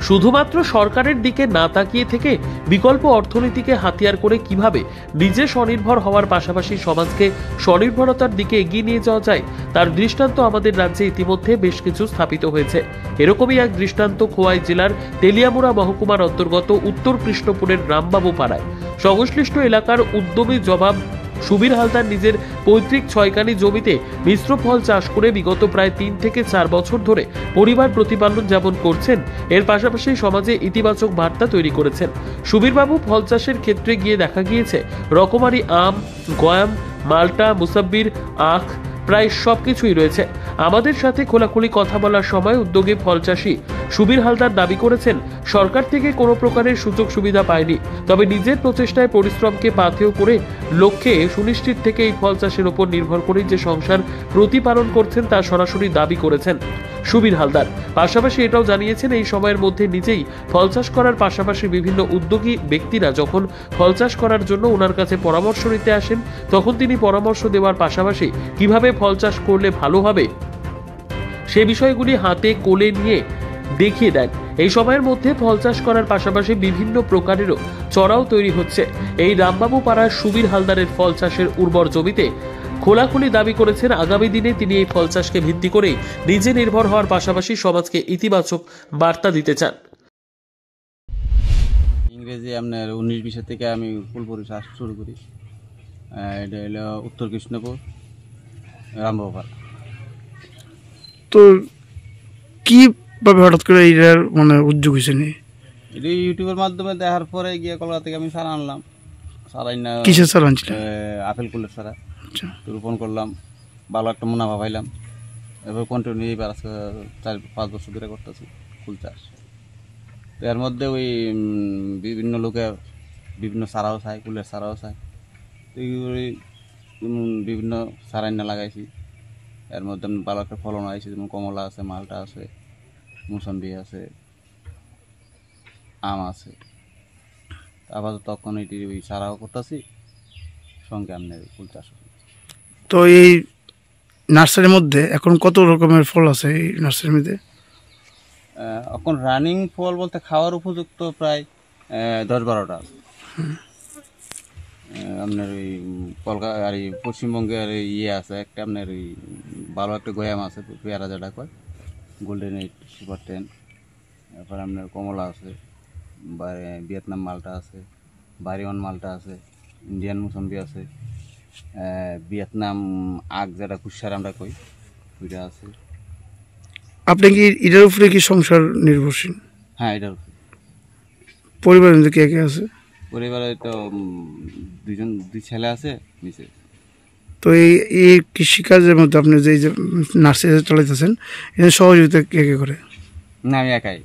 শুধুমাত্র সরকারের দিকে না তাকিয়ে থেকে বিকল্প অর্থনীতিকে হাতিয়ার করে কিভাবে নিজে স্বনির্ভর হওয়ার পাশাপাশি সমাজকে স্বনির্ভরতার দিকে এগিয়ে নিয়ে যাওয়া যায় তার দৃষ্টান্ত আমাদের রাজ্যে ইতিমধ্যে বেশ কিছু স্থাপিত হয়েছে। এরকমই এক দৃষ্টান্ত খোয়াই জেলার তেলিয়ামুড়া মহকুমার অন্তর্গত উত্তর কৃষ্ণপুরের রামবাবু পাড়ায়। সংশ্লিষ্ট এলাকার উদ্যমী জবাব সুবীর হালদার নিজের পৈতৃক 6 কানি জমিতে মিশ্র ফল চাষ করে বিগত প্রায় 3 থেকে 4 বছর ধরে পরিবার প্রতিপালন যেমন করছেন, এর পাশাপাশি সমাজে ইতিবাচক বার্তা তৈরি করেছেন। সুবীরবাবু ফল চাষের ক্ষেত্রে গিয়ে দেখা গিয়েছে রকমারি আম, গয়াম, মাল্টা, মুসাব্বির, আখ প্রায় সবকিছুই রয়েছে। আমাদের সাথে খোলাখুলি কথা বলার সময় উদ্যোগী ফল চাষী সুবীর হালদার দাবি করেছেন সরকার থেকে কোনো প্রকারের সুযোগ সুবিধা পায়নি, তবে নিজের প্রচেষ্টায় পরিশ্রমকে পাথেয় করে লক্ষ্যে সুনিশ্চিত থেকে এই ফল চাষের উপর নির্ভর করে যে সংসার প্রতিপালন করছেন তা সরাসরি দাবি করেছেন সুবীর হালদার। পাশাপাশি এটাও জানিয়েছেন এই সময়ের মধ্যে নিজেই ফল চাষ করার পাশাপাশি বিভিন্ন উদ্যোগী ব্যক্তিরা যখন ফল চাষ করার জন্য ওনার কাছে পরামর্শ নিতে আসেন তখন তিনি পরামর্শ দেওয়ার পাশাপাশি কিভাবে ফল চাষ করলে ভালো হবে সে বিষয়গুলি হাতে কোলে নিয়ে দেখিয়ে দেন। এই সময়ের মধ্যে ফল চাষ করার পাশাপাশি বিভিন্ন প্রকারেরও চড়াও তৈরি হচ্ছে। এই রামবাবু পাড়ার সুবীর হালদারের ফল চাষের উর্বর জমিতে খোলাখুলি দাবি করেছেন আগামী দিনে তিনি এই ফল চাষকে ভিত্তি করেই নিজে নির্ভর হওয়ার পাশাপাশি সমাজকে ইতিবাচক বার্তা দিতে চান। ইংরেজি আপনার 19-20 থেকে আমি ফুলপুরি চাষ শুরু করি। এটা হলো উত্তর কৃষ্ণপুর রামবাবু পাড়া। তো কিভাবে হঠাৎ করে এইটার মানে উদ্যোগ হয়েছে নি? এটা ইউটিউবের মাধ্যমে দেখার পরে গিয়ে কলকাতা থেকে আমি সারা আনলাম। সারাই না কিসের সার আনছিলেন? আপেল কুলের সারা। আচ্ছা, রোপণ করলাম, ভালো একটা মুনাফা পাইলাম। এবার কন্টিনিউ এবার আজকে 4-5 বছর ধরে করতেছি ফুল চাষ। তো এর মধ্যে ওই বিভিন্ন লোকে বিভিন্ন সারাও চায়, কুলের সারাও চায়। তো এইগুলি বিভিন্ন সারাইনা লাগাইছি। এর মধ্যে ভালো একটা ফলন হয়েছে, যেমন কমলা আছে, মালটা আছে, মুসাম্বি আছে, আম আছে। আপাতত তখন এটি ওই সারাও করতেছি, সঙ্গে আপনার ফুল চাষ। তো এই নার্সারির মধ্যে এখন কত রকমের ফল আছে এই নার্সারির মধ্যে? এখন রানিং ফল বলতে খাওয়ার উপযুক্ত প্রায় 10-12টা আছে। আপনার ওই কলকাতা আর এই পশ্চিমবঙ্গের ইয়ে আছে একটা, আপনার ওই ভালো একটা গয়াম আছে, পেয়ারা যেটা কয় গোল্ডেন 8 সুপার 10। তারপর আপনার কমলা আছে, ভিয়েতনাম মালটা আছে, বাড়িওয়ান মালটা আছে, ইন্ডিয়ান মুসাম্বি আছে, ভিয়েতনাম আগ যেটা কুসার আমরা কই ওইটা আছে। আপনি কি এটার উপরে কি সংসার নির্ভরশীল? হ্যাঁ, এটার উপরে। পরিবারের মধ্যে কে কে আছে? পরিবারে তো 2 ছেলে আছে নিচে। তো এই কৃষিকাজের মধ্যে আপনি যে নার্সারি চালাইতেছেন এটা সহযোগিতা কে কে করে? না, আমি একাই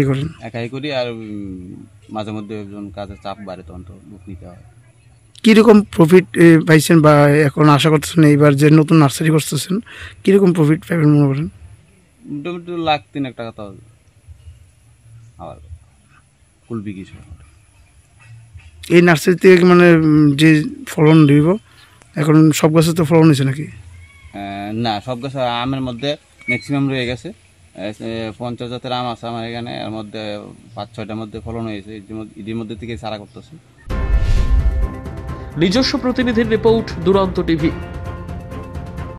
করেন? একাই করি। আর মাঝে মধ্যে একজন কাজের চাপ বাড়ে তখন তো বুক নিতে হয়। কীরকম প্রফিট পাইছেন বা এখন আশা করতেছেন এইবার যে নতুন নার্সারি করতেছেন কীরকম প্রফিট পাবেন মনে করেন? মোটামুটি 1,03,000 টাকা তো আবার ফুল বিক্রি সহ। এই নার্সারি থেকে মানে যে ফলন দিব এখন সব গাছে তো ফলন হয়েছে নাকি? না, সব গাছ আমের মধ্যে ম্যাক্সিমাম রয়ে গেছে। 50 জাতের আম আছে আমার এখানে, এর মধ্যে 5-6টার মধ্যে ফলন হয়েছে। এর মধ্যে থেকে সারা করতেছে। নিজস্ব প্রতিনিধির রিপোর্ট, দুরন্ত টিভি।